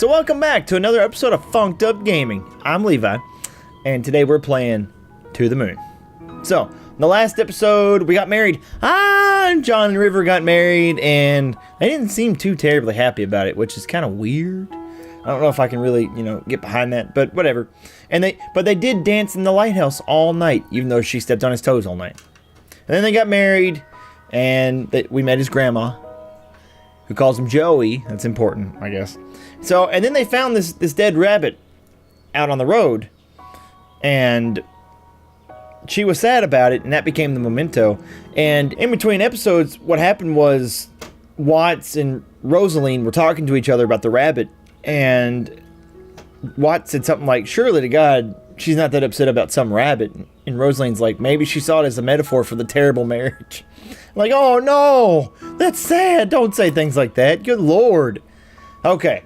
So welcome back to another episode of Funked Up Gaming. I'm Levi, and today we're playing To the Moon. So, in the last episode, we got married. John and River got married, and they didn't seem too terribly happy about it, which is kind of weird. I don't know if I can really, get behind that, but whatever. But they did dance in the lighthouse all night, even though she stepped on his toes all night. And then they got married, and we met his grandma, who calls him Joey. That's important, I guess. So, and then they found this dead rabbit out on the road, and she was sad about it, and that became the memento. And in between episodes, what happened was Watts and Rosaline were talking to each other about the rabbit, and Watts said something like, "Surely to God, she's not that upset about some rabbit." And Rosaline's like, maybe she saw it as a metaphor for the terrible marriage. Like, oh no, that's sad. Don't say things like that. Good Lord. Okay.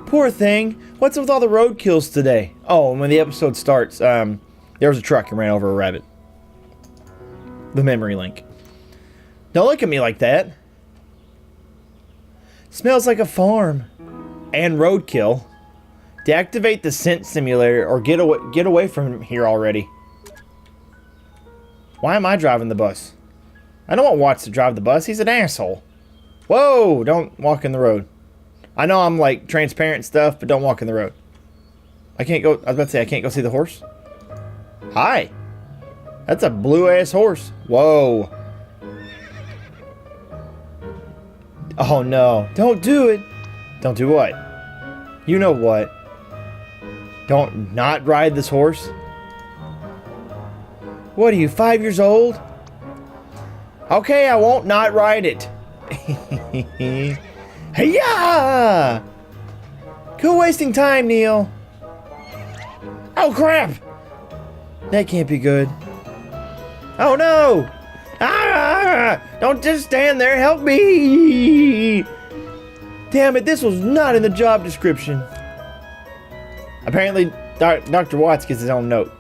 Poor thing. What's with all the roadkills today? Oh, and when the episode starts, there was a truck and ran over a rabbit. The memory link. Don't look at me like that. Smells like a farm. And roadkill. Deactivate the scent simulator or get away from here already. Why am I driving the bus? I don't want Watts to drive the bus. He's an asshole. Whoa, don't walk in the road. I know I'm like transparent stuff, but don't walk in the road. I can't go. I was about to say I can't go see the horse. Hi. That's a blue ass horse. Whoa. Oh no. Don't do it. Don't do what? You know what? Don't not ride this horse. What are you, 5 years old? Okay, I won't not ride it. Hey-ya! Quit wasting time, Neil. Oh, crap! That can't be good. Oh, no! Ah! Don't just stand there. Help me! Damn it, this was not in the job description. Apparently, Dr. Watts gets his own note.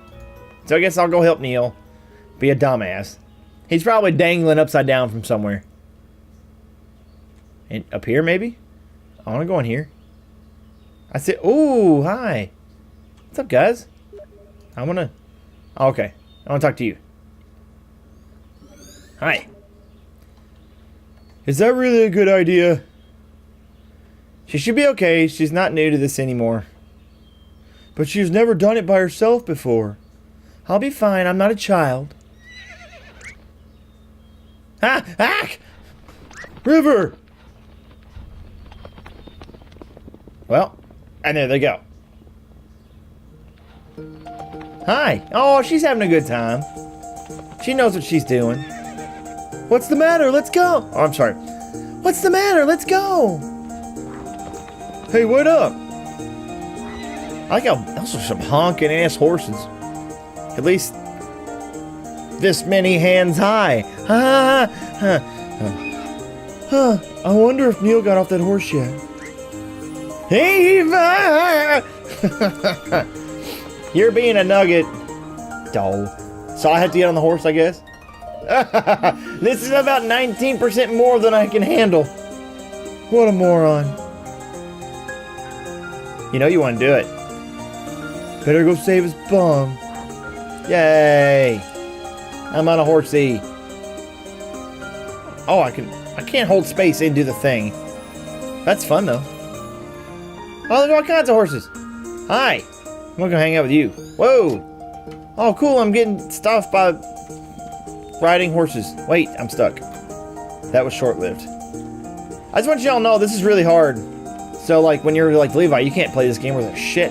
So I guess I'll go help Neil. Be a dumbass. He's probably dangling upside down from somewhere. And up here, maybe? I want to go in here. I said, ooh, hi. What's up, guys? I want to... Oh, okay. I want to talk to you. Hi. Is that really a good idea? She should be okay. She's not new to this anymore. But she's never done it by herself before. I'll be fine. I'm not a child. Ah! Ah! River! Well, and there they go. Hi. Oh, she's having a good time. She knows what she's doing. What's the matter? Let's go. Oh, I'm sorry. What's the matter? Let's go. Hey, what up? I like how those are some honking ass horses. At least this many hands high. I wonder if Neil got off that horse yet. Eva! You're being a nugget. Doll. So I have to get on the horse, I guess? This is about 19% more than I can handle. What a moron. You know you want to do it. Better go save his bum. Yay! I'm on a horsey. Oh, I can't hold space into the thing. That's fun though. Oh, there's all kinds of horses. Hi. I'm gonna go hang out with you. Whoa. Oh, cool. I'm getting stuffed by riding horses. Wait, I'm stuck. That was short-lived. I just want y'all to know this is really hard. So, like, when you're like Levi, you can't play this game worth a shit.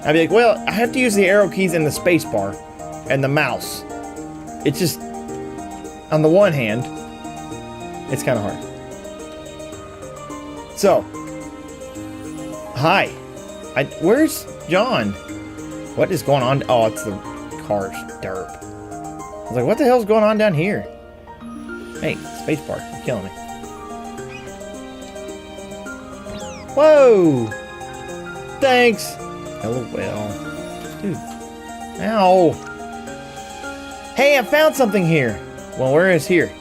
I'd be like, well, I have to use the arrow keys and the space bar and the mouse. It's just, on the one hand, it's kind of hard. So, hi. Where's John? What is going on? Oh, it's the car's derp. I was like, what the hell's going on down here? Hey, space bar, you're killing me. Whoa! Thanks! LOL. Dude. Ow! Hey, I found something here! Well, where is here?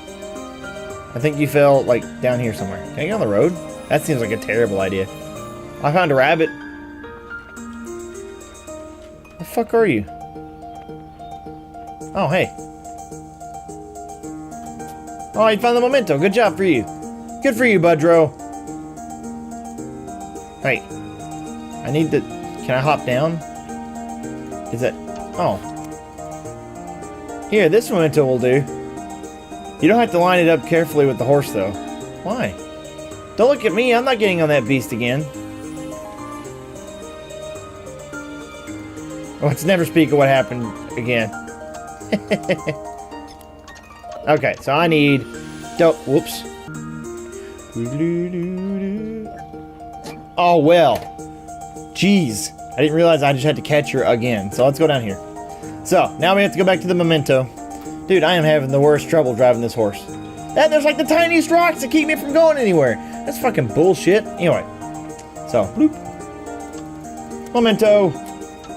I think you fell, like, down here somewhere. Can I get on the road? That seems like a terrible idea. I found a rabbit. fuck are you? Oh, hey. Oh, you found the memento. Good job for you. Good for you, Budro. Hey. I need to... Can I hop down? Is that... Oh. Here, this memento will do. You don't have to line it up carefully with the horse, though. Why? Don't look at me. I'm not getting on that beast again. Let's never speak of what happened again. Okay, so I need... Whoops. Oh, well. Jeez. I didn't realize I just had to catch her again. So let's go down here. So, now we have to go back to the memento. Dude, I am having the worst trouble driving this horse. And there's like the tiniest rocks that keep me from going anywhere. That's fucking bullshit. Anyway. So, bloop. Memento.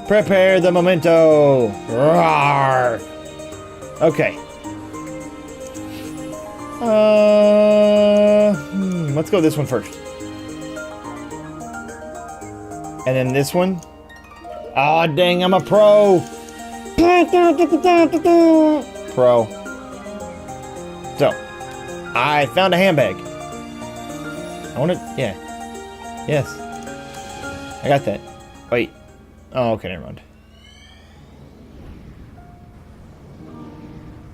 Prepare the memento. Roar. Okay. Let's go this one first. And then this one. Ah, dang, I'm a pro. Pro. So, I found a handbag. I want to, yeah. Yes. I got that. Wait. Oh, okay, never mind.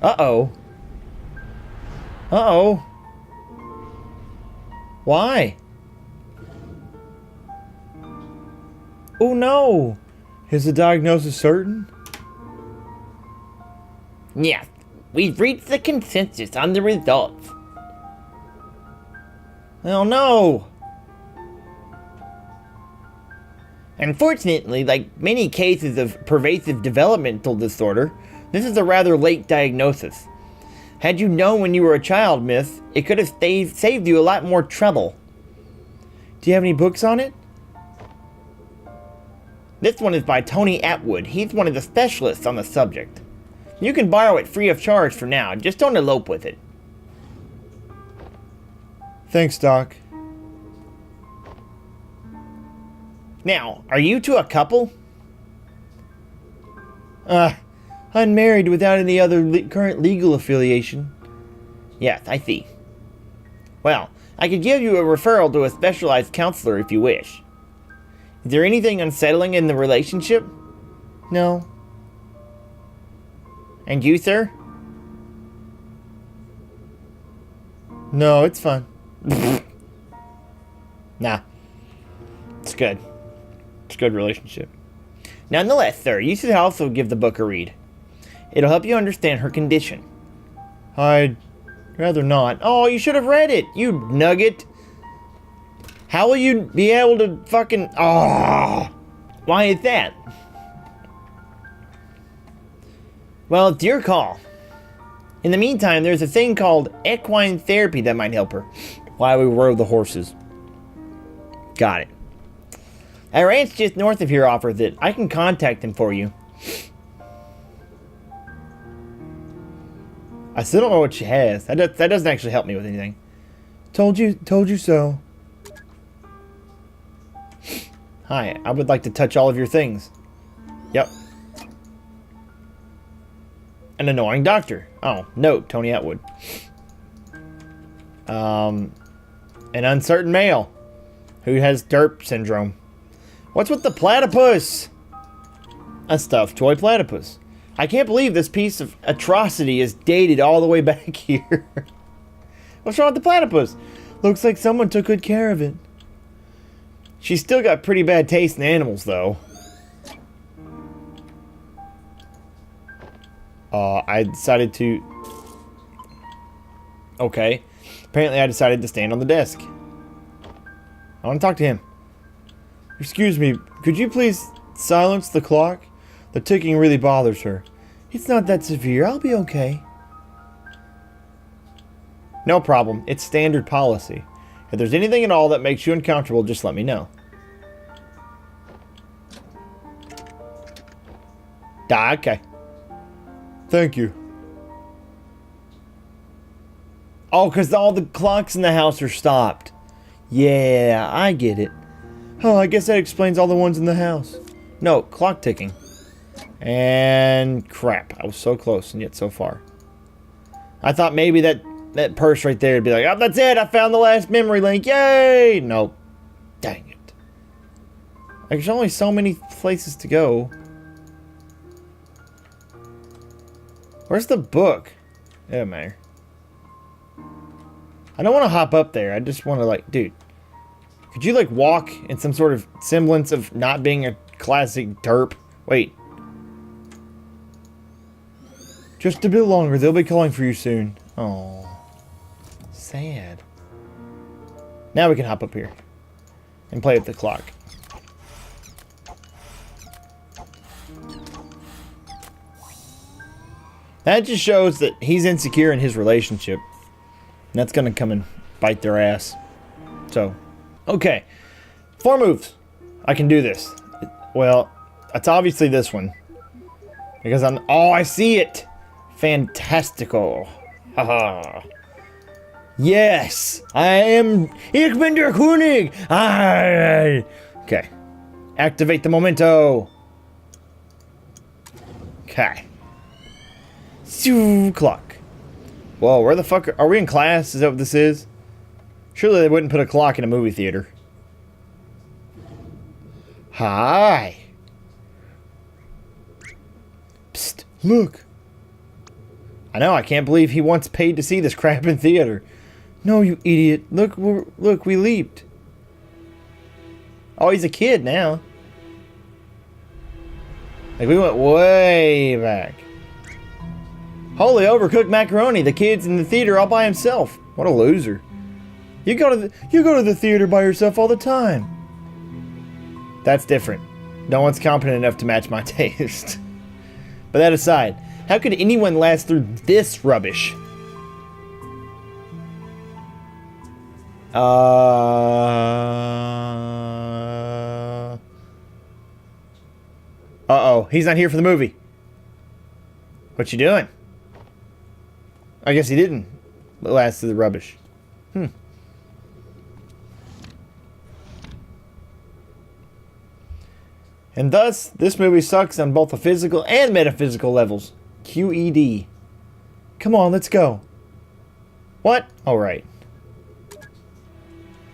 Uh-oh. Uh-oh. Why? Oh, no. Is the diagnosis certain? Yes, we've reached the consensus on the results. Oh, no. Unfortunately, like many cases of pervasive developmental disorder, this is a rather late diagnosis. Had you known when you were a child, miss, it could have saved you a lot more trouble. Do you have any books on it? This one is by Tony Atwood. He's one of the specialists on the subject. You can borrow it free of charge for now. Just don't elope with it. Thanks, Doc. Now, are you two a couple? Unmarried without any other current legal affiliation. Yes, I see. Well, I could give you a referral to a specialized counselor if you wish. Is there anything unsettling in the relationship? No. And you, sir? No, it's fine. Nah. It's good. It's a good relationship. Nonetheless, sir, you should also give the book a read. It'll help you understand her condition. I'd rather not. Oh, you should have read it, you nugget. How will you be able to fucking... Oh, why is that? Well, it's your call. In the meantime, there's a thing called equine therapy that might help her. While we rode the horses. Got it. A ranch just north of here offers it. I can contact him for you. I still don't know what she has. That doesn't actually help me with anything. Told you so. Hi, I would like to touch all of your things. Yep. An annoying doctor. Oh, note, Tony Atwood. An uncertain male who has derp syndrome. What's with the platypus? A stuffed toy platypus. I can't believe this piece of atrocity is dated all the way back here. What's wrong with the platypus? Looks like someone took good care of it. She's still got pretty bad taste in animals, though. I decided to... Okay. Apparently I decided to stand on the desk. I want to talk to him. Excuse me, could you please silence the clock? The ticking really bothers her. It's not that severe. I'll be okay. No problem. It's standard policy. If there's anything at all that makes you uncomfortable, just let me know. Okay. Thank you. Oh, because all the clocks in the house are stopped. Yeah, I get it. Oh, I guess that explains all the ones in the house. No, clock ticking. And crap. I was so close and yet so far. I thought maybe that purse right there would be like, oh, that's it. I found the last memory link. Yay. Nope. Dang it. There's only so many places to go. Where's the book? It doesn't matter. I don't want to hop up there. I just want to, like, dude. Could you, like, walk in some sort of semblance of not being a classic derp? Wait. Just a bit longer. They'll be calling for you soon. Oh. Sad. Now we can hop up here. And play with the clock. That just shows that he's insecure in his relationship. And that's going to come and bite their ass. So, okay. 4 moves. I can do this. Well, it's obviously this one. Because I'm... Oh, I see it! Fantastical. Haha. Yes! I am... Ich bin der König! Okay. Activate the momento. Okay. Clock. Whoa, where the fuck are we in class? Is that what this is? Surely they wouldn't put a clock in a movie theater. Hi. Psst, look. I know, I can't believe he once paid to see this crap in theater. No, you idiot. Look, we leaped. Oh, he's a kid now. Like, we went way back. Holy overcooked macaroni. The kid's in the theater all by himself. What a loser. You go to the theater by yourself all the time. That's different. No one's competent enough to match my taste. But that aside, how could anyone last through this rubbish? Uh-oh. He's not here for the movie. What you doing? I guess he didn't last through the rubbish. And thus, this movie sucks on both the physical and metaphysical levels. QED. Come on, let's go. What? All right.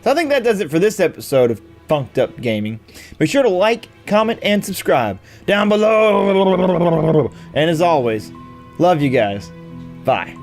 So I think that does it for this episode of Funked Up Gaming. Be sure to like, comment, and subscribe down below. And as always, love you guys. Bye.